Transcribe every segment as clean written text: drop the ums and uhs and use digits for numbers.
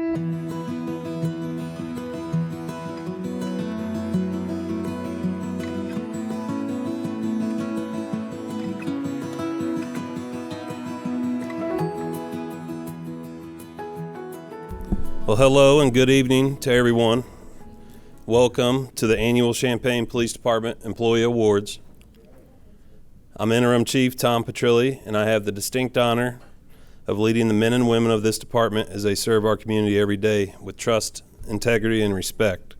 Well, hello and good evening to everyone. Welcome to the annual Champaign Police Department Employee Awards. I'm Interim Chief Tom Petrilli, and I have the distinct honor of leading the men and women of this department as they serve our community every day with trust, integrity, and respect.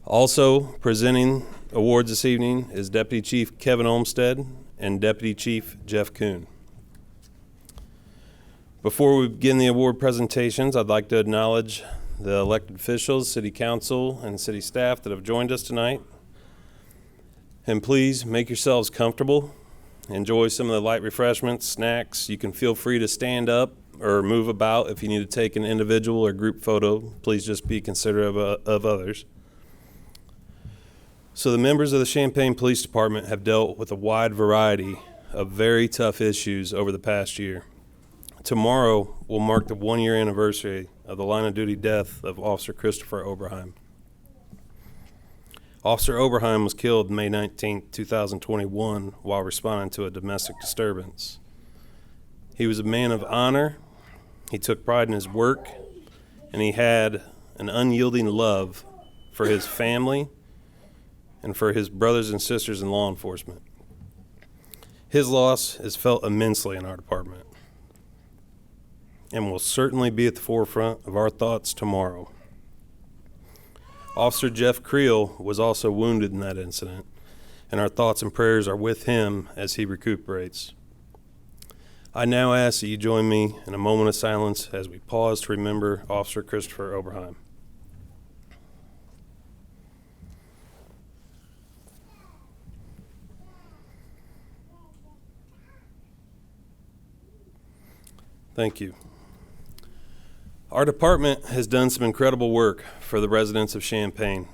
Also presenting awards this evening is Deputy Chief Kevin Olmstead and Deputy Chief Jeff Kuhn. Before we begin the award presentations, I'd like to acknowledge the elected officials, City Council, and City staff that have joined us tonight. And please make yourselves comfortable. Enjoy some of the light refreshments, snacks. You can feel free to stand up or move about. If you need to take an individual or group photo, please just be considerate of others. So the members of the Champaign Police Department have dealt with a wide variety of very tough issues over the past year. Tomorrow will mark the one-year anniversary of the line-of-duty death of Officer Christopher Oberheim. Officer Oberheim was killed May 19, 2021, while responding to a domestic disturbance. He was a man of honor, he took pride in his work, and he had an unyielding love for his family and for his brothers and sisters in law enforcement. His loss is felt immensely in our department and will certainly be at the forefront of our thoughts tomorrow. Officer Jeff Creel was also wounded in that incident, and our thoughts and prayers are with him as he recuperates. I now ask that you join me in a moment of silence as we pause to remember Officer Christopher Oberheim. Thank you. Our department has done some incredible work for the residents of Champaign,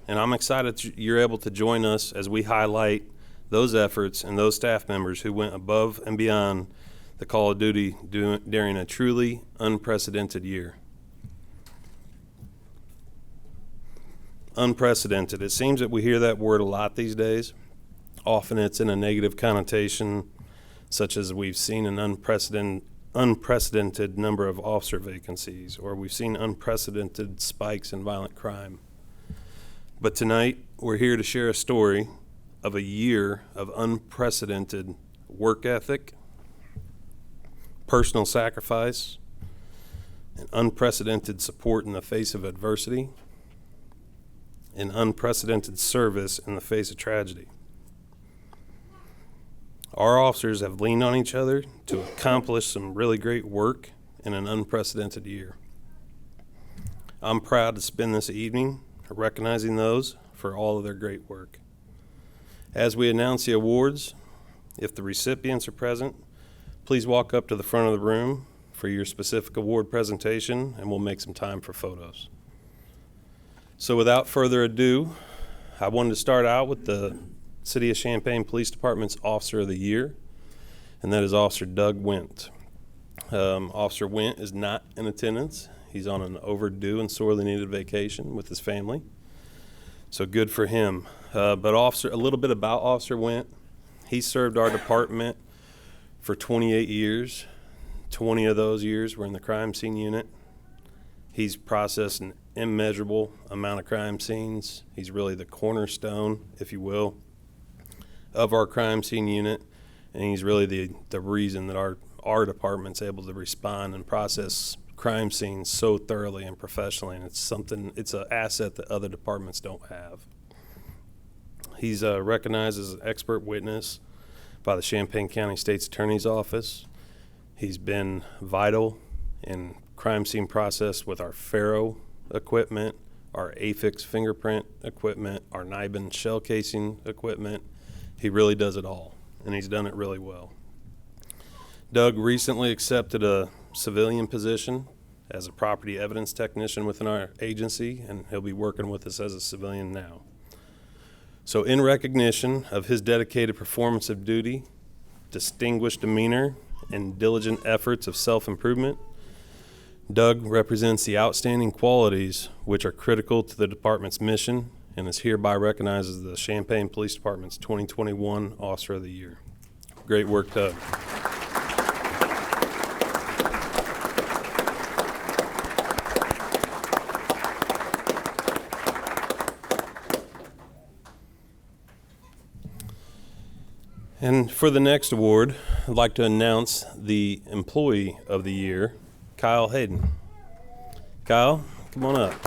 and I'm excited that you're able to join us as we highlight those efforts and those staff members who went above and beyond the call of duty during a truly unprecedented year. Unprecedented. It seems that we hear that word a lot these days. Often it's in a negative connotation, such as we've seen an unprecedented number of officer vacancies, or we've seen unprecedented spikes in violent crime. But tonight, we're here to share a story of a year of unprecedented work ethic, personal sacrifice, and unprecedented support in the face of adversity, and unprecedented service in the face of tragedy. Our officers have leaned on each other to accomplish some really great work in an unprecedented year. I'm proud to spend this evening recognizing those for all of their great work. As we announce the awards, if the recipients are present, please walk up to the front of the room for your specific award presentation, and we'll make some time for photos. So without further ado, I wanted to start out with the City of Champaign Police Department's Officer of the Year, and that is Officer Doug Wendt. Officer Wendt is not in attendance. He's on an overdue and sorely needed vacation with his family, so good for him. But a little bit about Officer Wendt. He served our department for 28 years. 20 of those years were in the crime scene unit. He's processed an immeasurable amount of crime scenes. He's really the cornerstone, if you will, of our crime scene unit, and he's really the reason that our department's able to respond and process crime scenes so thoroughly and professionally, and it's an asset that other departments don't have. He's recognized as an expert witness by the Champaign County State's Attorney's Office. He's been vital in crime scene process with our FARO equipment, our AFIX fingerprint equipment, our NIBIN shell casing equipment. He really does it all, and he's done it really well. Doug recently accepted a civilian position as a property evidence technician within our agency, and he'll be working with us as a civilian now. So in recognition of his dedicated performance of duty, distinguished demeanor, and diligent efforts of self-improvement, Doug represents the outstanding qualities which are critical to the department's mission and is hereby recognized as the Champaign Police Department's 2021 Officer of the Year. Great work, Doug. And for the next award, I'd like to announce the Employee of the Year, Kyle Hayden. Kyle, come on up.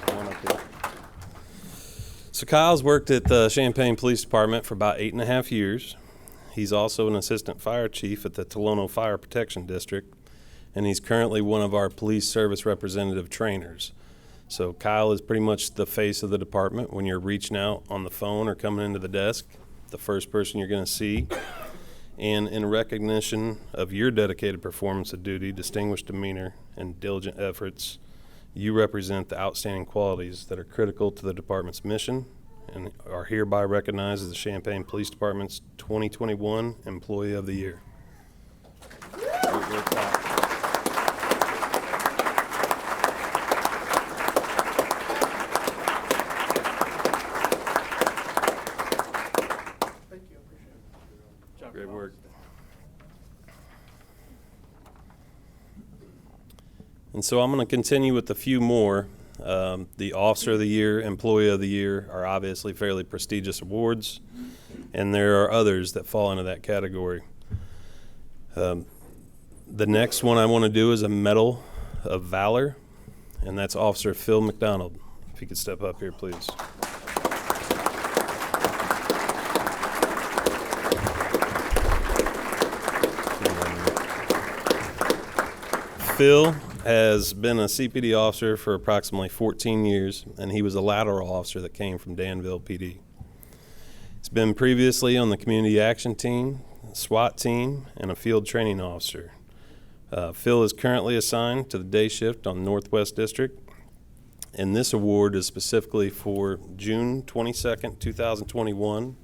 Come on up here. So Kyle's worked at the Champaign Police Department for about 8.5 years. He's also an assistant fire chief at the Tolono Fire Protection District, and he's currently one of our police service representative trainers. So Kyle is pretty much the face of the department. When you're reaching out on the phone or coming into the desk, the first person you're going to see. And in recognition of your dedicated performance of duty, distinguished demeanor, and diligent efforts, you represent the outstanding qualities that are critical to the department's mission and are hereby recognized as the Champaign Police Department's 2021 Employee of the Year. Great work. And so I'm going to continue with a few more. The Officer of the Year, Employee of the Year are obviously fairly prestigious awards, and there are others that fall into that category. The next one I want to do is a Medal of Valor, and that's Officer Phil McDonald. If you could step up here, please. Phil has been a CPD officer for approximately 14 years, and he was a lateral officer that came from Danville PD. He's been previously on the Community Action Team, SWAT team, and a field training officer. Phil is currently assigned to the day shift on Northwest District, and this award is specifically for June 22nd, 2021.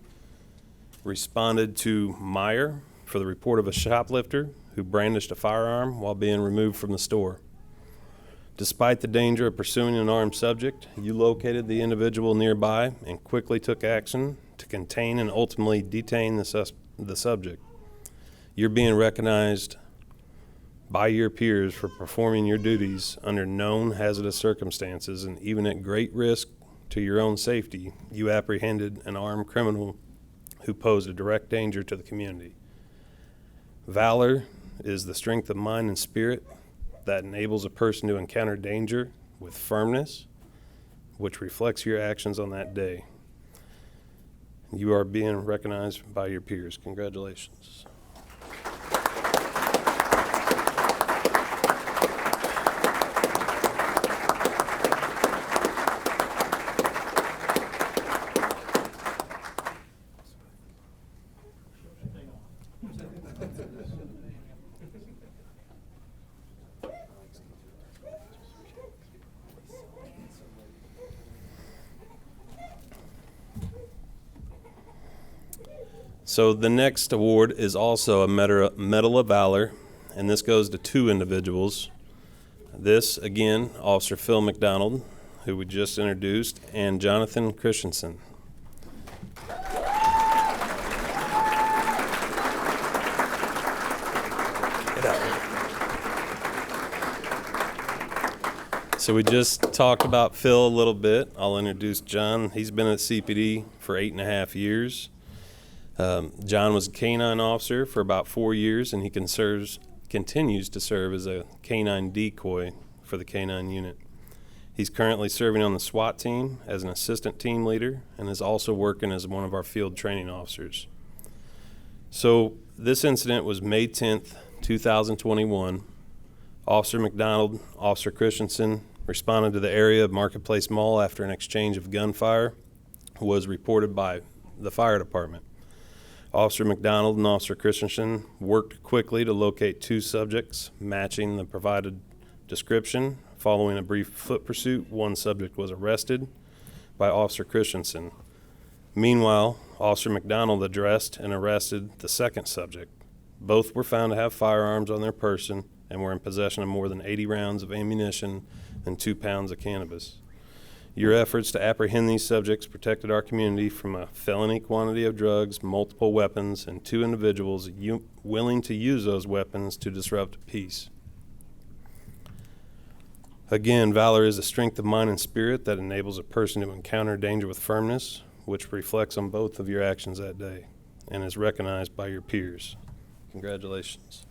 Responded to Meyer for the report of a shoplifter who brandished a firearm while being removed from the store. Despite the danger of pursuing an armed subject, you located the individual nearby and quickly took action to contain and ultimately detain the subject. You're being recognized by your peers for performing your duties under known hazardous circumstances, and even at great risk to your own safety, you apprehended an armed criminal who posed a direct danger to the community. Valor is the strength of mind and spirit that enables a person to encounter danger with firmness, which reflects your actions on that day. You are being recognized by your peers. Congratulations. So the next award is also a Medal of Valor, and this goes to two individuals. This, again, Officer Phil McDonald, who we just introduced, and Jonathan Christensen. So we just talked about Phil a little bit. I'll introduce John. He's been at CPD for 8.5 years. John was a K-9 officer for about 4 years, and he continues to serve as a K-9 decoy for the K-9 unit. He's currently serving on the SWAT team as an assistant team leader and is also working as one of our field training officers. So this incident was May 10th, 2021. Officer McDonald, Officer Christensen responded to the area of Marketplace Mall after an exchange of gunfire was reported by the fire department. Officer McDonald and Officer Christensen worked quickly to locate two subjects matching the provided description. Following a brief foot pursuit, one subject was arrested by Officer Christensen. Meanwhile, Officer McDonald addressed and arrested the second subject. Both were found to have firearms on their person and were in possession of more than 80 rounds of ammunition and 2 pounds of cannabis. Your efforts to apprehend these subjects protected our community from a felony quantity of drugs, multiple weapons, and 2 individuals willing to use those weapons to disrupt peace. Again, valor is a strength of mind and spirit that enables a person to encounter danger with firmness, which reflects on both of your actions that day and is recognized by your peers. Congratulations.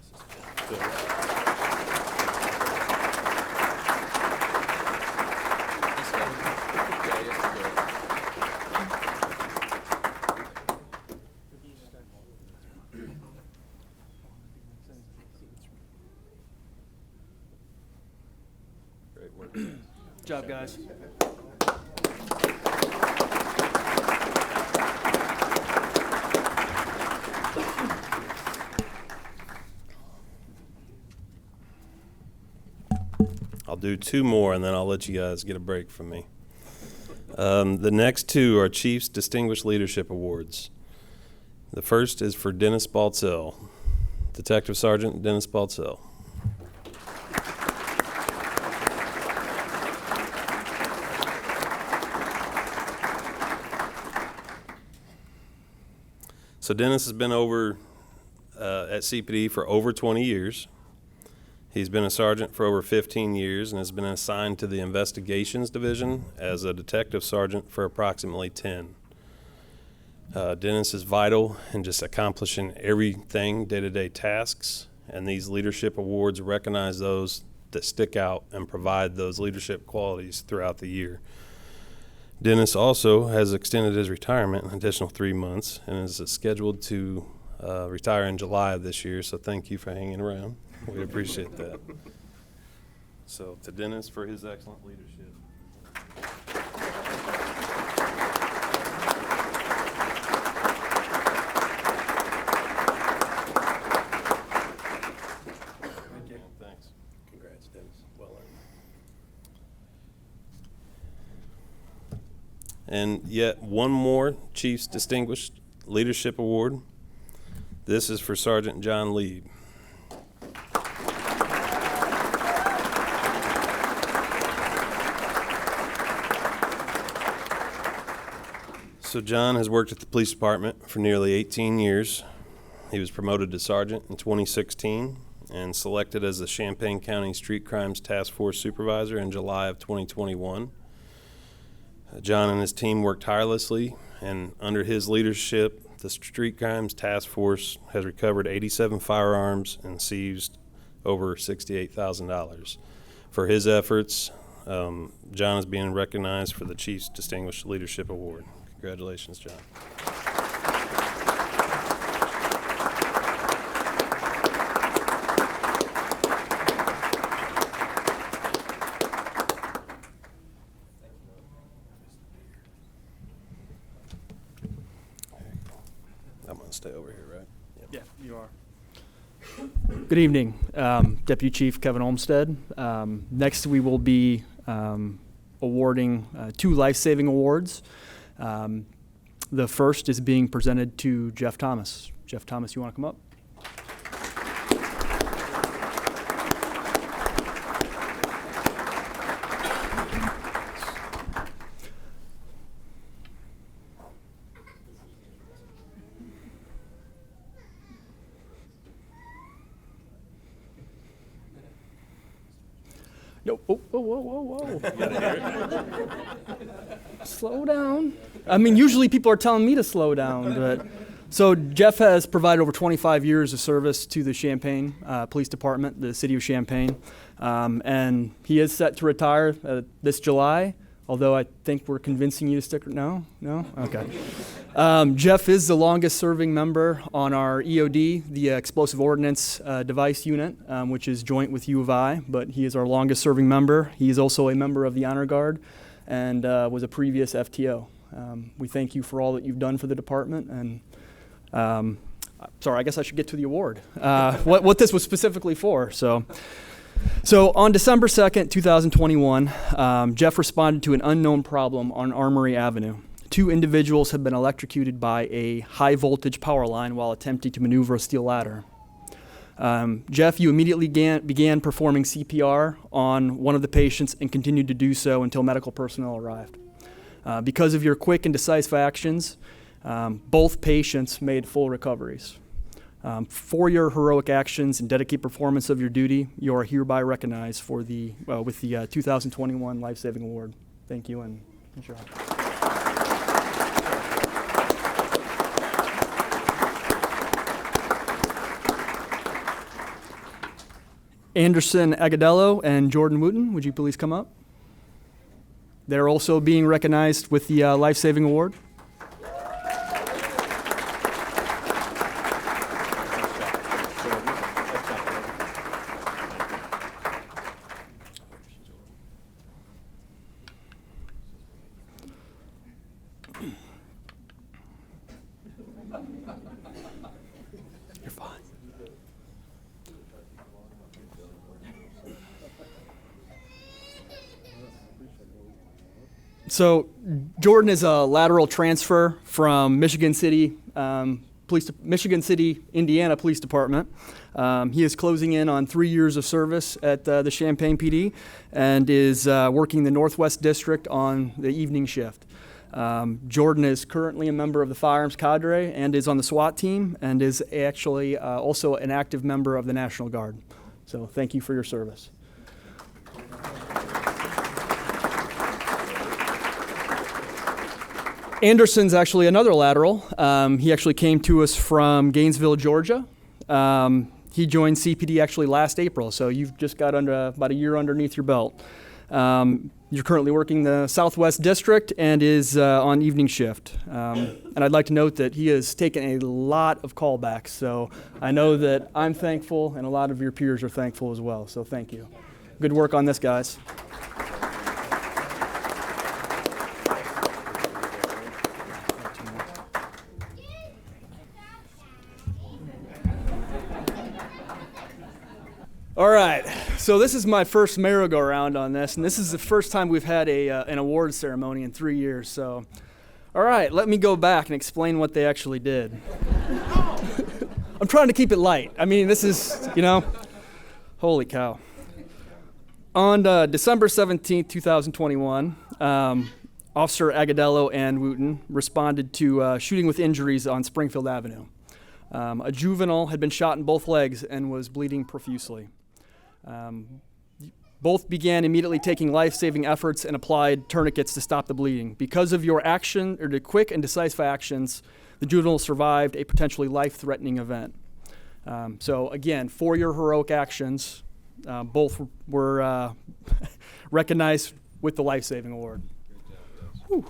Great work. Good job, guys. I'll do 2 more and then I'll let you guys get a break from me. The next 2 are Chiefs Distinguished Leadership Awards. The first is for Dennis Baltzell, Detective Sergeant Dennis Baltzell. So Dennis has been over at CPD for over 20 years. He's been a sergeant for over 15 years and has been assigned to the Investigations Division as a detective sergeant for approximately 10. Dennis is vital in just accomplishing everything, day-to-day tasks, and these leadership awards recognize those that stick out and provide those leadership qualities throughout the year. Dennis also has extended his retirement an additional 3 months and is scheduled to retire in July of this year, so thank you for hanging around. We appreciate that. So to Dennis for his excellent leadership. Thank you. Thanks. Congrats, Dennis. Well earned. And yet one more Chiefs Distinguished Leadership Award. This is for Sergeant John Lieb. So John has worked at the police department for nearly 18 years. He was promoted to sergeant in 2016 and selected as the Champaign County Street Crimes Task Force Supervisor in July of 2021. John and his team worked tirelessly, and under his leadership, the Street Crimes Task Force has recovered 87 firearms and seized over $68,000. For his efforts, John is being recognized for the Chiefs Distinguished Leadership Award. Congratulations, John. I'm going to stay over here, right? Yep. Yeah, you are. Good evening, Deputy Chief Kevin Olmstead. Next, we will be awarding 2 life-saving awards. The first is being presented to Jeff Thomas. Jeff Thomas, you want to come up? No, whoa, whoa. Slow down. I mean, usually people are telling me to slow down, but so Jeff has provided over 25 years of service to the Champaign Police Department, the city of Champaign, and he is set to retire this July. Although I think we're convincing you to stick. No, okay. Jeff is the longest serving member on our EOD, the Explosive Ordnance Device Unit, which is joint with U of I, but he is our longest serving member. He is also a member of the Honor Guard and was a previous FTO. We thank you for all that you've done for the department, and sorry, I guess I should get to the award. What this was specifically for. So on December 2nd, 2021, Jeff responded to an unknown problem on Armory Avenue. 2 individuals have been electrocuted by a high voltage power line while attempting to maneuver a steel ladder. Jeff, you immediately began performing CPR on one of the patients and continued to do so until medical personnel arrived. Because of your quick and decisive actions, both patients made full recoveries. For your heroic actions and dedicated performance of your duty, you are hereby recognized with the 2021 Life Saving Award. Thank you, and good job. Anderson Agadello and Jordan Wooten, would you please come up? They're also being recognized with the Life Saving Award. You're fine. So Jordan is a lateral transfer from Michigan City, Indiana Police Department. He is closing in on 3 years of service at the Champaign PD and is working the Northwest District on the evening shift. Jordan is currently a member of the firearms cadre and is on the SWAT team and is actually also an active member of the National Guard. So thank you for your service. Anderson's actually another lateral. He actually came to us from Gainesville, Georgia. He joined CPD actually last April, so you've just got about a year underneath your belt. You're currently working the Southwest District and is on evening shift. And I'd like to note that he has taken a lot of callbacks, so I know that I'm thankful and a lot of your peers are thankful as well, so thank you. Good work on this, guys. All right, so this is my first merry-go-round on this, and this is the first time we've had an award ceremony in 3 years. So, all right, let me go back and explain what they actually did. I'm trying to keep it light. I mean, this is, holy cow. On December 17th, 2021, Officer Agadello and Wooten responded to shooting with injuries on Springfield Avenue. A juvenile had been shot in both legs and was bleeding profusely. Both began immediately taking life-saving efforts and applied tourniquets to stop the bleeding. Because of your action, or the quick and decisive actions, the juvenile survived a potentially life-threatening event. So again, for your heroic actions, both were recognized with the Life Saving Award. Whew.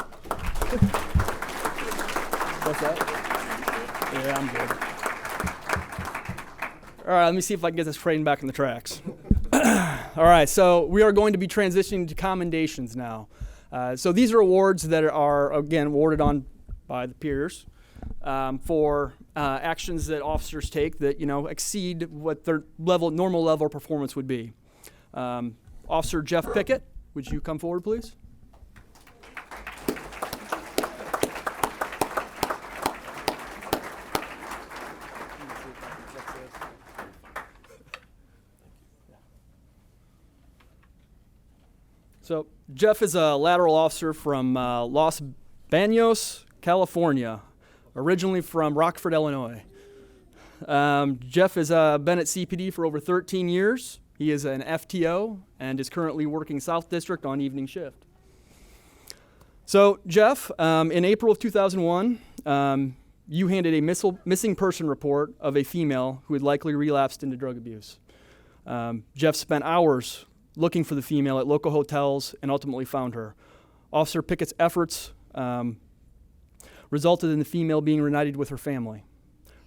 What's that? Yeah, I'm good. All right, let me see if I can get this train back in the tracks. All right, so we are going to be transitioning to commendations now. So these are awards that are, again, awarded on by the peers for actions that officers take that, exceed what their normal level of performance would be. Officer Jeff Pickett, would you come forward, please? So Jeff is a lateral officer from Los Banos, California, originally from Rockford, Illinois. Jeff has been at CPD for over 13 years. He is an FTO and is currently working South District on evening shift. So Jeff, in April of 2001, you handed a missing person report of a female who had likely relapsed into drug abuse. Jeff spent hours looking for the female at local hotels and ultimately found her. Officer Pickett's efforts resulted in the female being reunited with her family.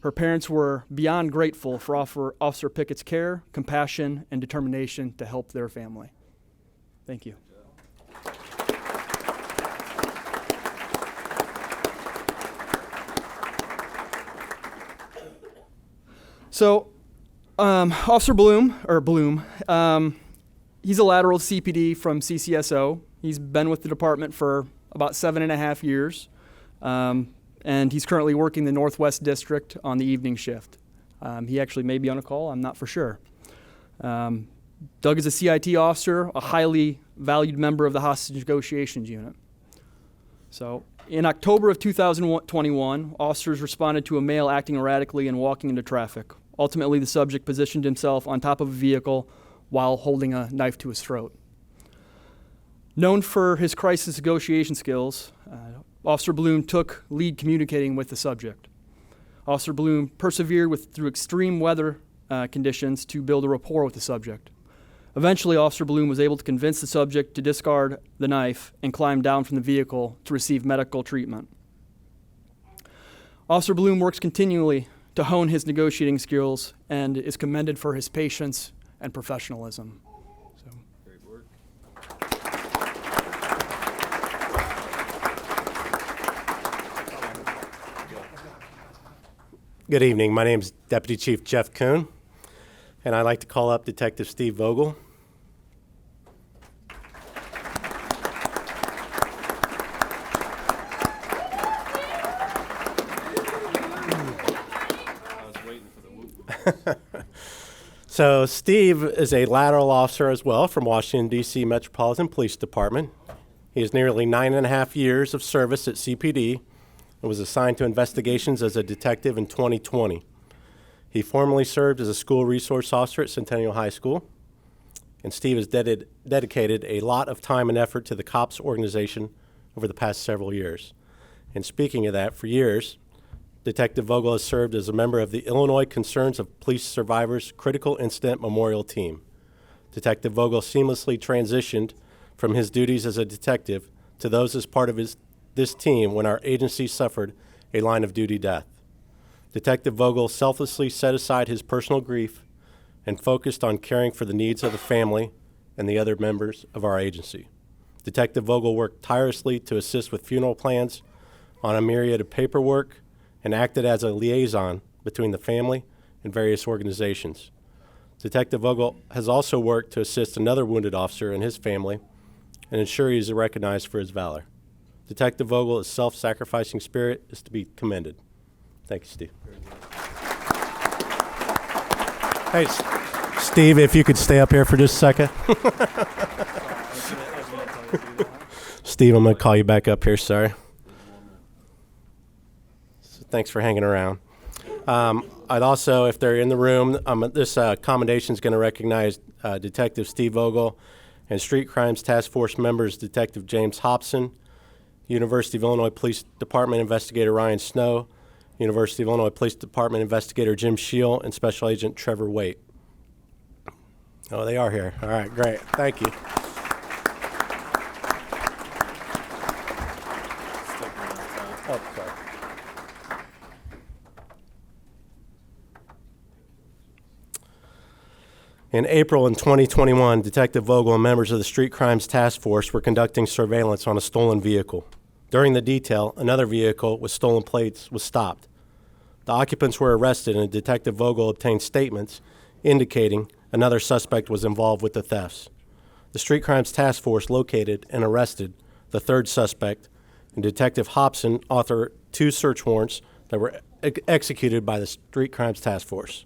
Her parents were beyond grateful for Officer Pickett's care, compassion, and determination to help their family. Thank you. So, Officer Bloom, he's a lateral CPD from CCSO. He's been with the department for about 7.5 years. and he's currently working the Northwest District on the evening shift. He actually may be on a call, I'm not for sure. Doug is a CIT officer, a highly valued member of the hostage negotiations unit. So, in October of 2021, officers responded to a male acting erratically and walking into traffic. Ultimately, the subject positioned himself on top of a vehicle while holding a knife to his throat. Known for his crisis negotiation skills, Officer Bloom took lead communicating with the subject. Officer Bloom persevered through extreme weather conditions to build a rapport with the subject. Eventually, Officer Bloom was able to convince the subject to discard the knife and climb down from the vehicle to receive medical treatment. Officer Bloom works continually to hone his negotiating skills and is commended for his patience and professionalism. Great work. Good evening. My name is Deputy Chief Jeff Kuhn, and I'd like to call up Detective Steve Vogel. I was waiting for the whoop. So Steve is a lateral officer as well from Washington, D.C. Metropolitan Police Department. He has nearly 9.5 years of service at CPD and was assigned to investigations as a detective in 2020. He formerly served as a school resource officer at Centennial High School. And Steve has dedicated a lot of time and effort to the COPS organization over the past several years. And speaking of that, for years, Detective Vogel has served as a member of the Illinois Concerns of Police Survivors Critical Incident Memorial Team. Detective Vogel seamlessly transitioned from his duties as a detective to those as part of this team when our agency suffered a line of duty death. Detective Vogel selflessly set aside his personal grief and focused on caring for the needs of the family and the other members of our agency. Detective Vogel worked tirelessly to assist with funeral plans on a myriad of paperwork and acted as a liaison between the family and various organizations. Detective Vogel has also worked to assist another wounded officer and his family and ensure he is recognized for his valor. Detective Vogel's self-sacrificing spirit is to be commended. Thank you, Steve. Hey, Steve, if you could stay up here for just a second. Steve, I'm going to call you back up here, sorry. So thanks for hanging around. I'd also, if they're in the room, this commendation is going to recognize Detective Steve Vogel and Street Crimes Task Force members Detective James Hobson, University of Illinois Police Department Investigator Ryan Snow, University of Illinois Police Department Investigator Jim Scheel, and Special Agent Trevor Waite. Oh, they are here. All right, great. Thank you. Oh, sorry. In April in 2021, Detective Vogel and members of the Street Crimes Task Force were conducting surveillance on a stolen vehicle. During the detail, another vehicle with stolen plates was stopped. The occupants were arrested, and Detective Vogel obtained statements indicating another suspect was involved with the thefts. The Street Crimes Task Force located and arrested the third suspect, and Detective Hobson authored 2 search warrants that were executed by the Street Crimes Task Force.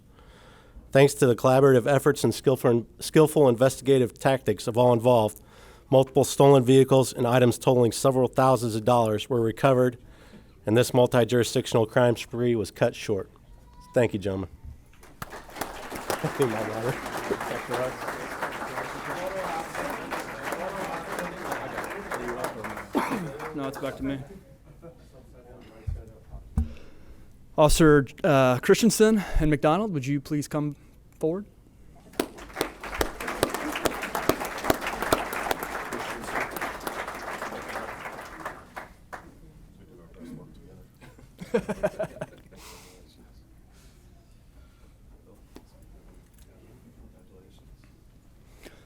Thanks to the collaborative efforts and skillful investigative tactics of all involved, multiple stolen vehicles and items totaling several thousands of dollars were recovered, and this multi-jurisdictional crime spree was cut short. Thank you, gentlemen. No, it's back to me. Officer Christensen and McDonald, would you please come forward?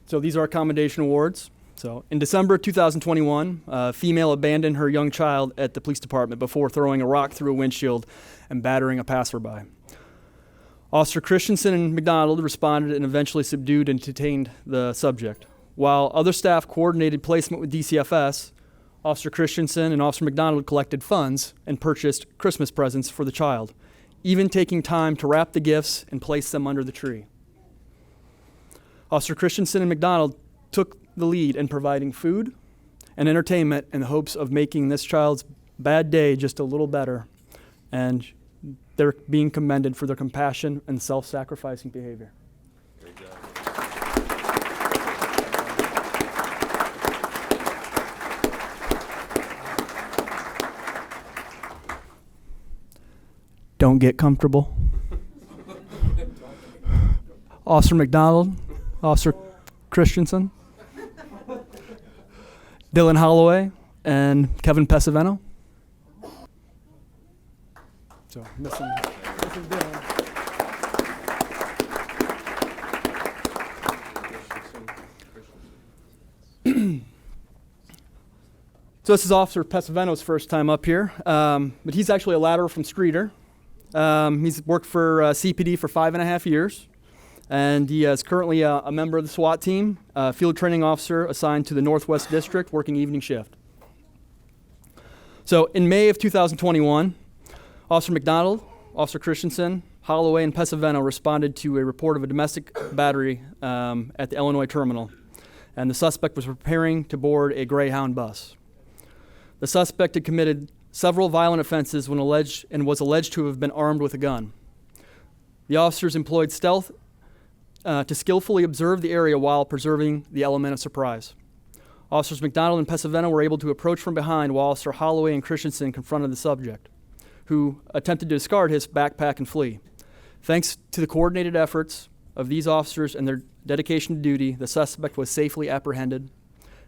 So these are our commendation awards. So in December 2021, a female abandoned her young child at the police department before throwing a rock through a windshield and battering a passerby. Officer Christensen and McDonald responded and eventually subdued and detained the subject. While other staff coordinated placement with DCFS, Officer Christensen and Officer McDonald collected funds and purchased Christmas presents for the child, even taking time to wrap the gifts and place them under the tree. Officer Christensen and McDonald took the lead in providing food and entertainment in the hopes of making this child's bad day just a little better, and they're being commended for their compassion and self-sacrificing behavior. Don't get comfortable. Officer McDonald, Officer Christensen, Dylan Holloway, and Kevin Pesavento. So, missing Dylan. So this is Officer Pesavento's first time up here, but he's actually a lateral from Streeter. He's worked for CPD for 5.5 years, and he is currently a member of the SWAT team, field training officer assigned to the Northwest District, working evening shift. So in May of 2021, Officer McDonald, Officer Christensen, Holloway, and Pesavento responded to a report of a domestic battery at the Illinois terminal, and the suspect was preparing to board a Greyhound bus. The suspect had committed several violent offenses when was alleged to have been armed with a gun. The officers employed stealth to skillfully observe the area while preserving the element of surprise. Officers McDonald and Pesavento were able to approach from behind while Officer Holloway and Christensen confronted the subject, who attempted to discard his backpack and flee. Thanks to the coordinated efforts of these officers and their dedication to duty, the suspect was safely apprehended,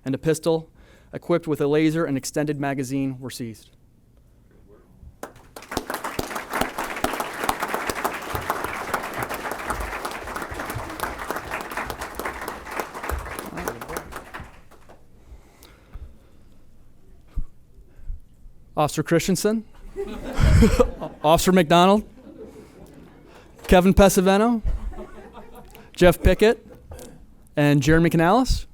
and a pistol equipped with a laser and extended magazine were seized. Officer Christensen, Officer McDonald, Kevin Pesavento, Jeff Pickett, and Jeremy Canales.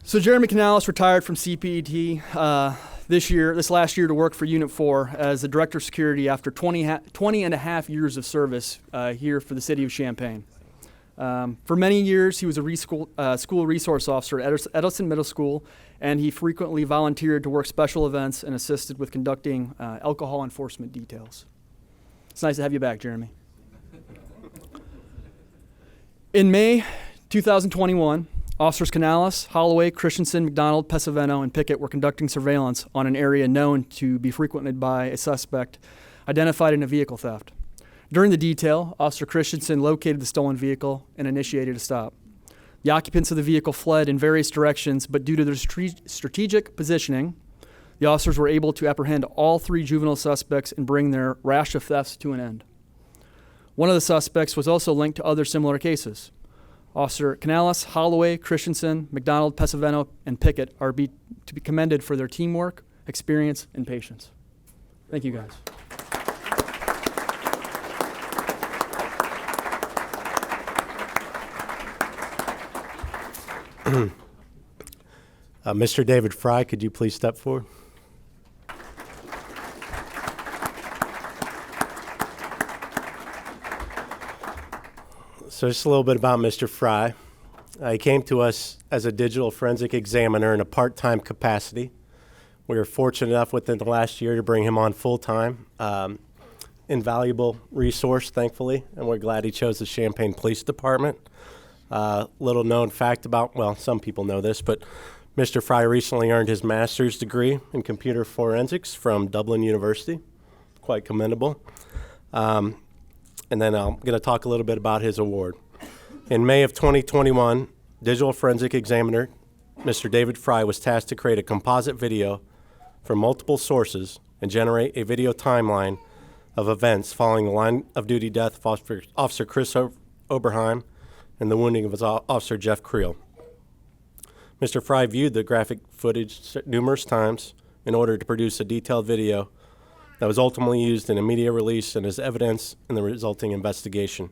So Jeremy Canales retired from CPD this last year to work for Unit 4 as the Director of Security after 20 and a half years of service here for the city of Champaign. For many years, he was a school resource officer at Edison Middle School, and he frequently volunteered to work special events and assisted with conducting alcohol enforcement details. It's nice to have you back, Jeremy. In May 2021, Officers Canales, Holloway, Christensen, McDonald, Pesavento, and Pickett were conducting surveillance on an area known to be frequented by a suspect identified in a vehicle theft. During the detail, Officer Christensen located the stolen vehicle and initiated a stop. The occupants of the vehicle fled in various directions, but due to their strategic positioning, the officers were able to apprehend all 3 juvenile suspects and bring their rash of thefts to an end. One of the suspects was also linked to other similar cases. Officer Canales, Holloway, Christensen, McDonald, Pesavento, and Pickett are to be commended for their teamwork, experience, and patience. Thank you, guys. Mr. David Fry, could you please step forward? So just a little bit about Mr. Fry. He came to us as a digital forensic examiner in a part-time capacity. We were fortunate enough within the last year to bring him on full-time. Invaluable resource, thankfully, and we're glad he chose the Champaign Police Department. Little known fact about, well, some people know this, but Mr. Fry recently earned his master's degree in computer forensics from Dublin University. Quite commendable. And then I'm going to talk a little bit about his award. In May of 2021, digital forensic examiner Mr. David Fry was tasked to create a composite video from multiple sources and generate a video timeline of events following the line of duty death of Officer Chris Oberheim and the wounding of his Officer Jeff Creel. Mr. Fry viewed the graphic footage numerous times in order to produce a detailed video that was ultimately used in a media release and as evidence in the resulting investigation.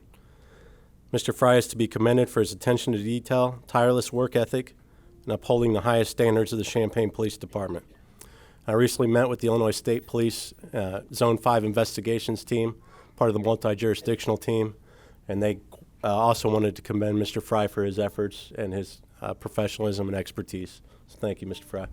Mr. Fry is to be commended for his attention to detail, tireless work ethic, and upholding the highest standards of the Champaign Police Department. I recently met with the Illinois State Police Zone 5 investigations team, part of the multi-jurisdictional team, and they also wanted to commend Mr. Fry for his efforts and his professionalism and expertise. So thank you, Mr. Fry.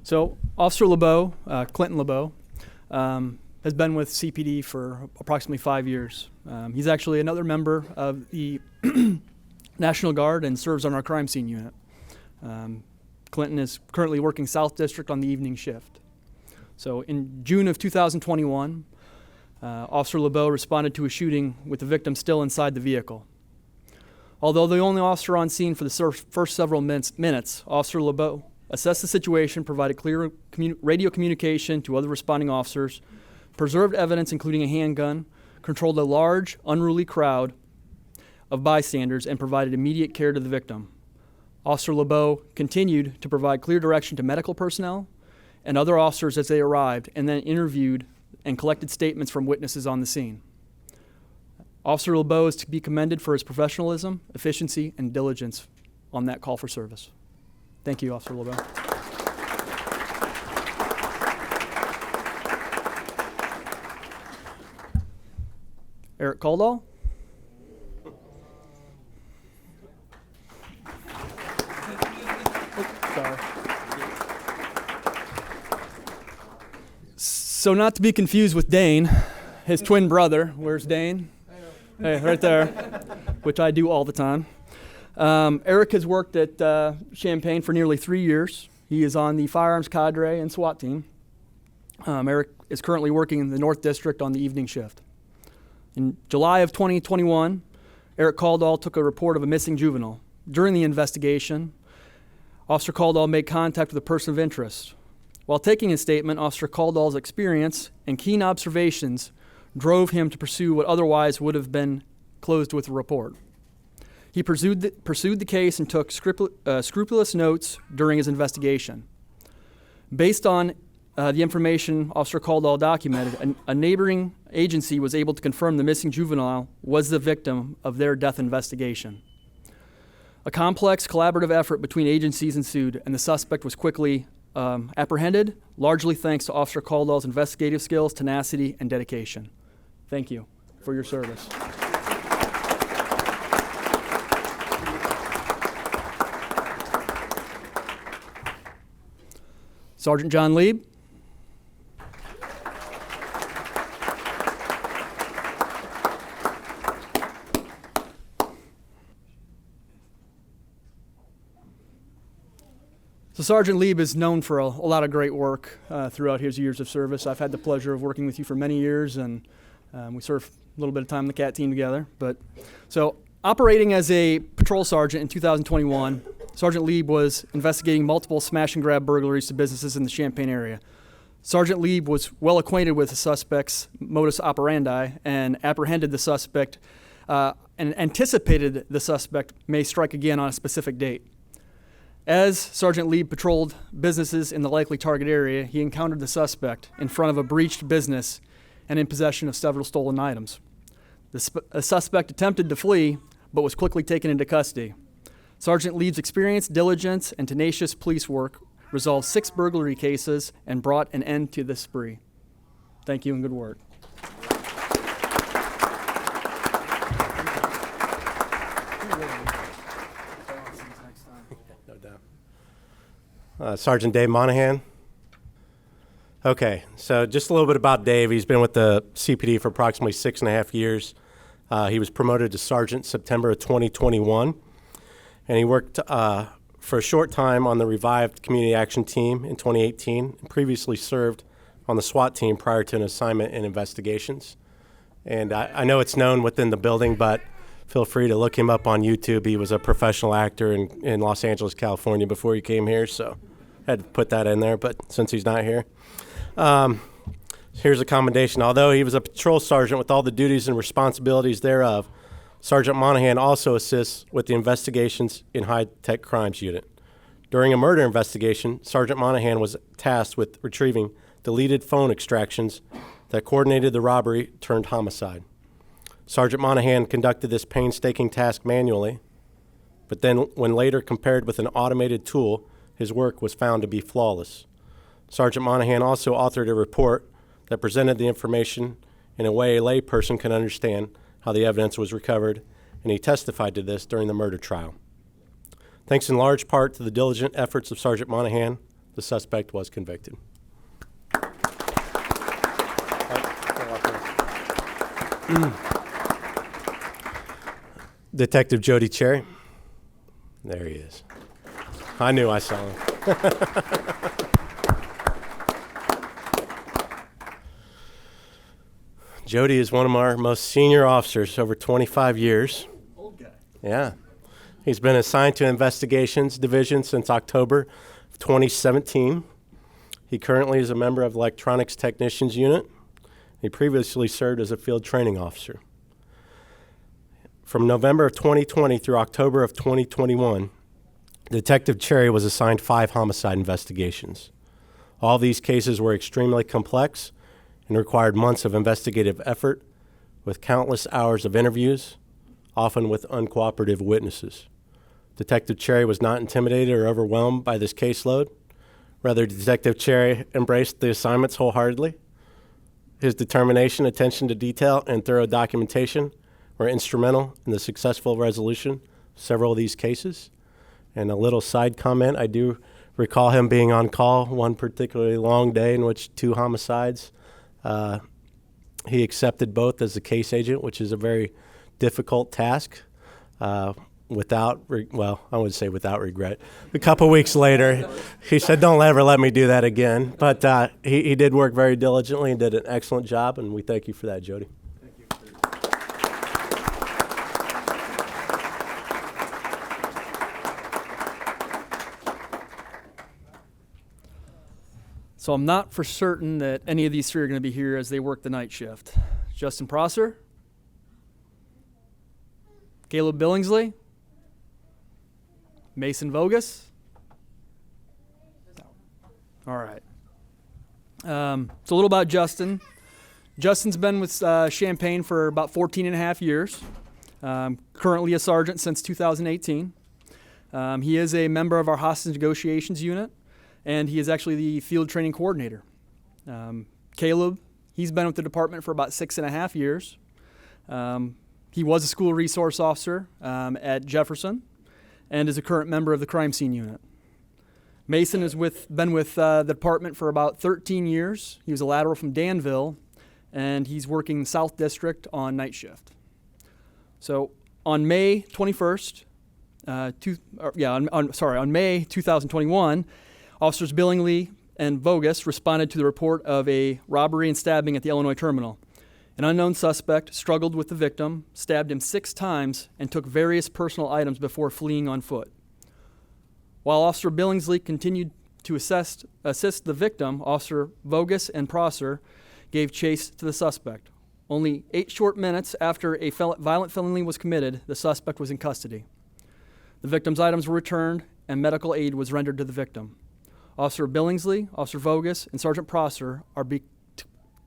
So Officer LeBeau, Clinton LeBeau, has been with CPD for approximately 5 years. He's actually another member of the National Guard and serves on our crime scene unit. Clinton is currently working South District on the evening shift. So in June of 2021, Officer LeBeau responded to a shooting with the victim still inside the vehicle. Although the only officer on scene for the first several minutes, Officer LeBeau assessed the situation, provided clear radio communication to other responding officers, preserved evidence including a handgun, controlled a large, unruly crowd of bystanders, and provided immediate care to the victim. Officer LeBeau continued to provide clear direction to medical personnel and other officers as they arrived, and then interviewed and collected statements from witnesses on the scene. Officer LeBeau is to be commended for his professionalism, efficiency, and diligence on that call for service. Thank you, Officer LeBeau. Eric Caldwell. Sorry. So not to be confused with Dane, his twin brother. Where's Dane? Hey, right there, which I do all the time. Eric has worked at Champaign for nearly 3 years. He is on the firearms cadre and SWAT team. Eric is currently working in the North District on the evening shift. In July of 2021, Eric Caldwell took a report of a missing juvenile. During the investigation, Officer Caldwell made contact with a person of interest. While taking his statement, Officer Caldwell's experience and keen observations drove him to pursue what otherwise would have been closed with a report. He pursued the case and took scrupulous notes during his investigation. Based on the information Officer Caldwell documented, a neighboring agency was able to confirm the missing juvenile was the victim of their death investigation. A complex collaborative effort between agencies ensued, and the suspect was quickly apprehended, largely thanks to Officer Caldwell's investigative skills, tenacity, and dedication. Thank you for your service. Sergeant John Lieb. So Sergeant Lieb is known for a lot of great work throughout his years of service. I've had the pleasure of working with you for many years, and we served a little bit of time in the CAT team together. So operating as a patrol sergeant in 2021, Sergeant Lieb was investigating multiple smash and grab burglaries to businesses in the Champaign area. Sergeant Lieb was well acquainted with the suspect's modus operandi and apprehended the suspect and anticipated the suspect may strike again on a specific date. As Sergeant Lieb patrolled businesses in the likely target area, he encountered the suspect in front of a breached business and in possession of several stolen items. The suspect attempted to flee, but was quickly taken into custody. Sergeant Lieb's experience, diligence, and tenacious police work resolved 6 burglary cases and brought an end to this spree. Thank you and good work. No doubt. Sergeant Dave Monahan. Okay, so just a little bit about Dave. He's been with the CPD for approximately 6.5 years. He was promoted to sergeant September of 2021. And he worked for a short time on the revived community action team in 2018 and previously served on the SWAT team prior to an assignment in investigations. And I know it's known within the building, but feel free to look him up on YouTube. He was a professional actor in Los Angeles, California before he came here, so I had to put that in there, but since he's not here. Here's a commendation. Although he was a patrol sergeant with all the duties and responsibilities thereof, Sergeant Monahan also assists with the investigations in high-tech crimes unit. During a murder investigation, Sergeant Monahan was tasked with retrieving deleted phone extractions that coordinated the robbery turned homicide. Sergeant Monahan conducted this painstaking task manually, but then when later compared with an automated tool, his work was found to be flawless. Sergeant Monahan also authored a report that presented the information in a way a layperson can understand how the evidence was recovered, and he testified to this during the murder trial. Thanks in large part to the diligent efforts of Sergeant Monahan, the suspect was convicted. Detective Jody Cherry. There he is. I knew I saw him. Jody is one of our most senior officers, over 25 years. Old guy. Yeah. He's been assigned to Investigations Division since October of 2017. He currently is a member of the Electronics Technicians Unit. He previously served as a field training officer. From November of 2020 through October of 2021, Detective Cherry was assigned 5 homicide investigations. All these cases were extremely complex and required months of investigative effort with countless hours of interviews, often with uncooperative witnesses. Detective Cherry was not intimidated or overwhelmed by this caseload. Rather, Detective Cherry embraced the assignments wholeheartedly. His determination, attention to detail, and thorough documentation were instrumental in the successful resolution of several of these cases. And a little side comment, I do recall him being on call one particularly long day in which 2 homicides. He accepted both as a case agent, which is a very difficult task. I would say without regret. A couple weeks later, he said, "Don't ever let me do that again." But he did work very diligently and did an excellent job, and we thank you for that, Jody. Thank you. So I'm not for certain that any of these 3 are going to be here as they work the night shift. Justin Prosser, Caleb Billingsley, Mason Vogus. All right. So a little about Justin. Justin's been with Champaign for about 14 and a half years. Currently a sergeant since 2018. He is a member of our hostage negotiations unit, and he is actually the field training coordinator. Caleb, he's been with the department for about 6.5 years. He was a school resource officer at Jefferson and is a current member of the crime scene unit. Mason has been with the department for about 13 years. He was a lateral from Danville, and he's working in South District on night shift. So on May 21st, on May 2021, Officers Billingsley and Vogus responded to the report of a robbery and stabbing at the Illinois terminal. An unknown suspect struggled with the victim, stabbed him 6 times, and took various personal items before fleeing on foot. While Officer Billingsley continued to assist the victim, Officer Vogus and Prosser gave chase to the suspect. Only 8 short minutes after a violent felony was committed, the suspect was in custody. The victim's items were returned, and medical aid was rendered to the victim. Officer Billingsley, Officer Vogus, and Sergeant Prosser are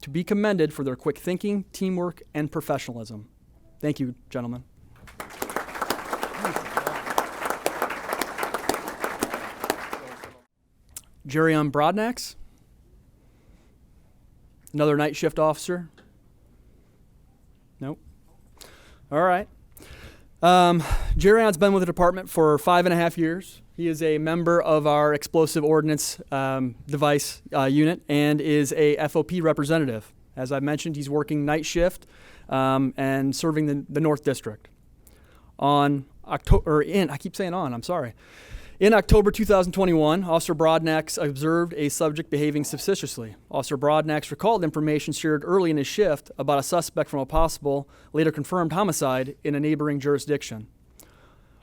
to be commended for their quick thinking, teamwork, and professionalism. Thank you, gentlemen. Jerion Brodnax, another night shift officer. Nope. All right. Jerion's been with the department for 5.5 years. He is a member of our explosive ordnance device unit and is a FOP representative. As I mentioned, he's working night shift and serving the North District. In October 2021, Officer Brodnax observed a subject behaving suspiciously. Officer Brodnax recalled information shared early in his shift about a suspect from a possible, later confirmed homicide in a neighboring jurisdiction.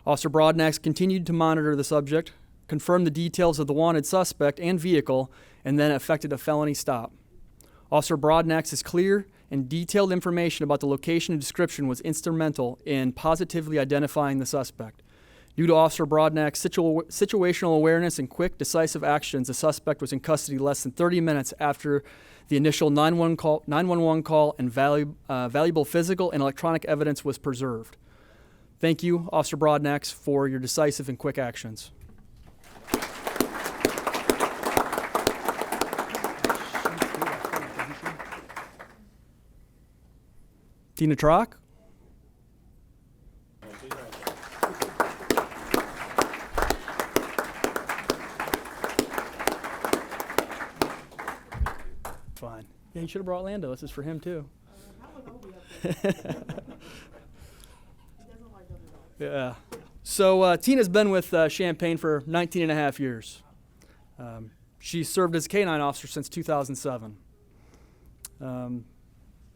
Officer Brodnax continued to monitor the subject, confirmed the details of the wanted suspect and vehicle, and then effected a felony stop. Officer Broadnax's clear and detailed information about the location and description was instrumental in positively identifying the suspect. Due to Officer Broadnax's situational awareness and quick, decisive actions, the suspect was in custody less than 30 minutes after the initial 911 call and valuable physical and electronic evidence was preserved. Thank you, Officer Broadnax, for your decisive and quick actions. Tina Trock. Fine. Yeah, you should have brought Lando. This is for him, too. Yeah. So Tina's been with Champaign for 19 and a half years. She served as a K-9 officer since 2007.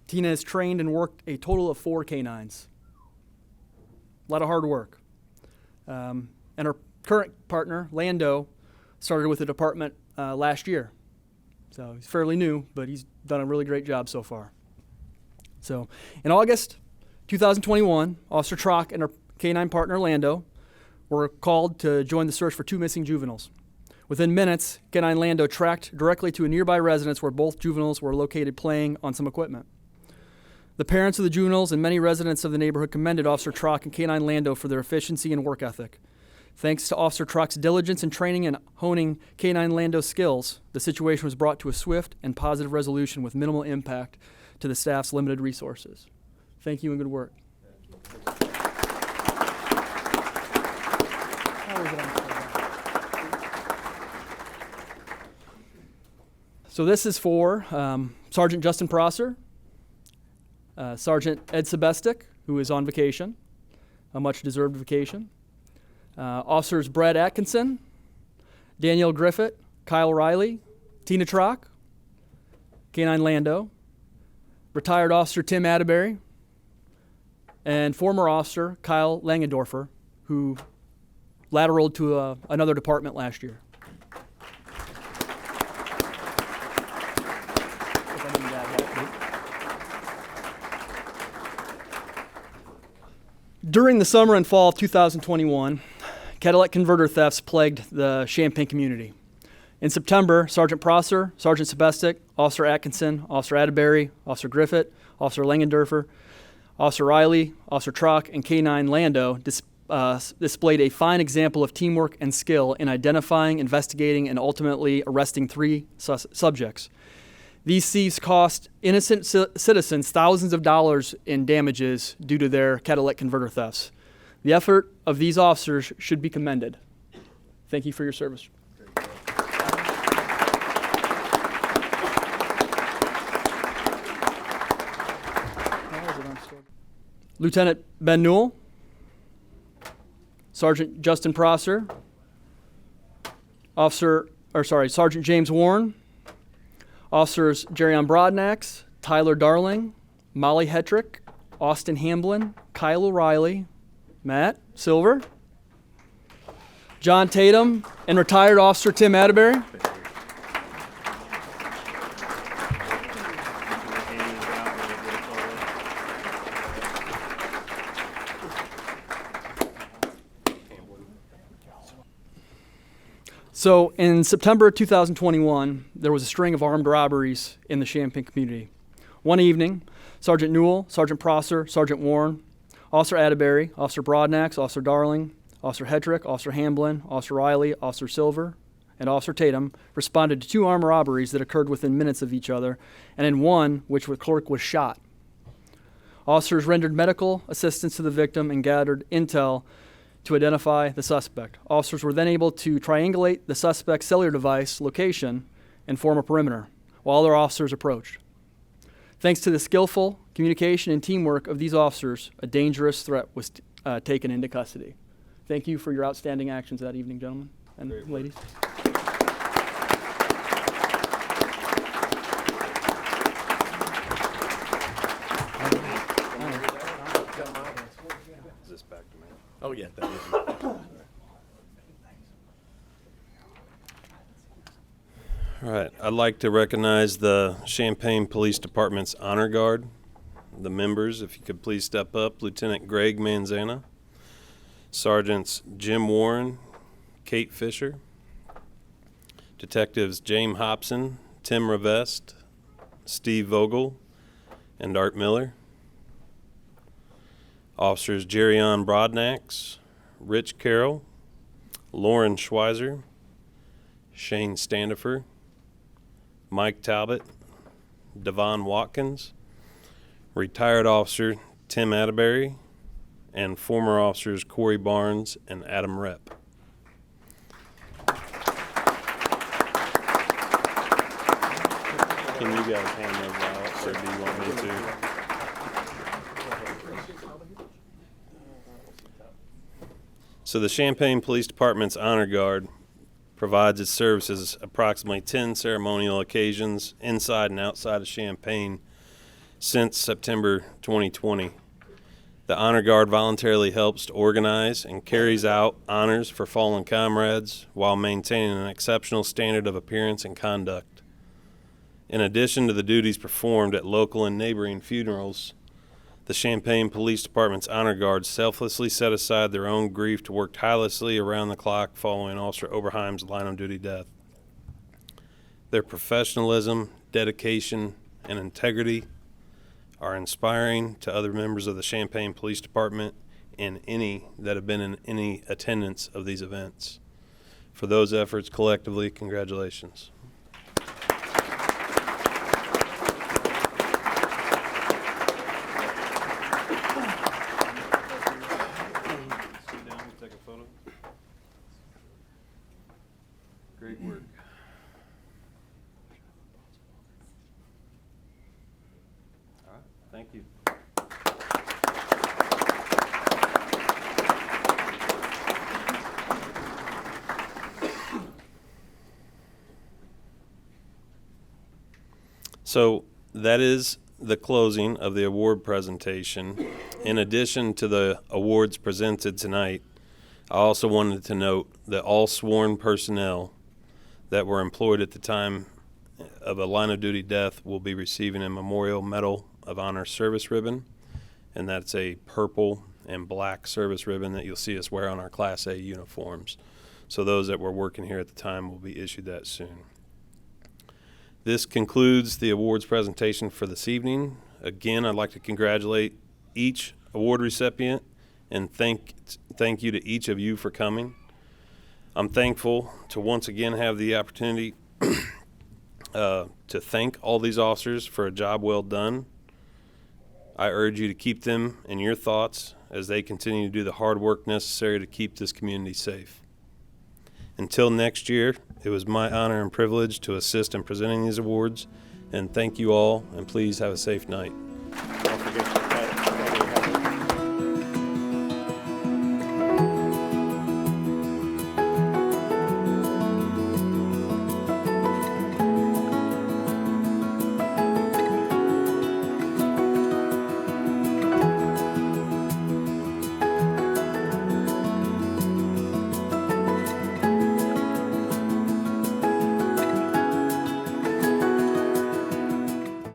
Tina has trained and worked a total of 4 K-9s. A lot of hard work. And her current partner, Lando, started with the department last year. So he's fairly new, but he's done a really great job so far. So in August 2021, Officer Trock and her K-9 partner, Lando, were called to join the search for 2 missing juveniles. Within minutes, K-9 Lando tracked directly to a nearby residence where both juveniles were located playing on some equipment. The parents of the juveniles and many residents of the neighborhood commended Officer Trock and K-9 Lando for their efficiency and work ethic. Thanks to Officer Trock's diligence in training and honing K-9 Lando's skills, the situation was brought to a swift and positive resolution with minimal impact to the staff's limited resources. Thank you and good work. So this is for Sergeant Justin Prosser, Sergeant Ed Sebestik, who is on vacation, a much-deserved vacation. Officers Brad Atkinson, Danielle Griffith, Kyle Riley, Tina Trock, K-9 Lando, retired Officer Tim Atterbury, and former Officer Kyle Langendorfer, who lateraled to another department last year. During the summer and fall of 2021, catalytic converter thefts plagued the Champaign community. In September, Sergeant Prosser, Sergeant Sebestik, Officer Atkinson, Officer Atterbury, Officer Griffith, Officer Langendorfer, Officer Riley, Officer Trock, and K-9 Lando displayed a fine example of teamwork and skill in identifying, investigating, and ultimately arresting 3 subjects. These thieves cost innocent citizens thousands of dollars in damages due to their catalytic converter thefts. The effort of these officers should be commended. Thank you for your service. Lieutenant Ben Newell, Sergeant Justin Prosser, Sergeant James Warren, Officers Jerrion Broadnax, Tyler Darling, Molly Hetrick, Austin Hamblin, Kyle O'Reilly, Matt Silver, John Tatum, and retired Officer Tim Atterbury. So in September 2021, there was a string of armed robberies in the Champaign community. One evening, Sergeant Newell, Sergeant Prosser, Sergeant Warren, Officer Atterbury, Officer Broadnax, Officer Darling, Officer Hetrick, Officer Hamblin, Officer Riley, Officer Silver, and Officer Tatum responded to 2 armed robberies that occurred within minutes of each other, and in one, which the clerk was shot. Officers rendered medical assistance to the victim and gathered intel to identify the suspect. Officers were then able to triangulate the suspect's cellular device location and form a perimeter, while other officers approached. Thanks to the skillful communication and teamwork of these officers, a dangerous threat was taken into custody. Thank you for your outstanding actions that evening, gentlemen and ladies. Is this back to me? Oh, yeah, that is. All right, I'd like to recognize the Champaign Police Department's Honor Guard. The members, if you could please step up. Lieutenant Greg Manzana, Sergeants Jim Warren, Kate Fisher, Detectives James Hobson, Tim Revest, Steve Vogel, and Art Miller. Officers Jerryon Broadnax, Rich Carroll, Lauren Schweizer, Shane Standifer, Mike Talbot, Devon Watkins, retired officer Tim Atterbury, and former officers Corey Barnes and Adam Rep. Can you guys hand those out, or do you want me to? So the Champaign Police Department's Honor Guard provides its services approximately 10 ceremonial occasions inside and outside of Champaign since September 2020. The Honor Guard voluntarily helps to organize and carries out honors for fallen comrades while maintaining an exceptional standard of appearance and conduct. In addition to the duties performed at local and neighboring funerals, the Champaign Police Department's Honor Guard selflessly set aside their own grief to work tirelessly around the clock following Officer Oberheim's line-of-duty death. Their professionalism, dedication, and integrity are inspiring to other members of the Champaign Police Department and any that have been in any attendance of these events. For those efforts collectively, congratulations. Take a photo. Great work. All right, thank you. So that is the closing of the award presentation. In addition to the awards presented tonight, I also wanted to note that all sworn personnel that were employed at the time of a line-of-duty death will be receiving a Memorial Medal of Honor service ribbon, and that's a purple and black service ribbon that you'll see us wear on our Class A uniforms. So those that were working here at the time will be issued that soon. This concludes the awards presentation for this evening. Again, I'd like to congratulate each award recipient and thank you to each of you for coming. I'm thankful to once again have the opportunity to thank all these officers for a job well done. I urge you to keep them in your thoughts as they continue to do the hard work necessary to keep this community safe. Until next year, it was my honor and privilege to assist in presenting these awards, and thank you all, and please have a safe night. Don't forget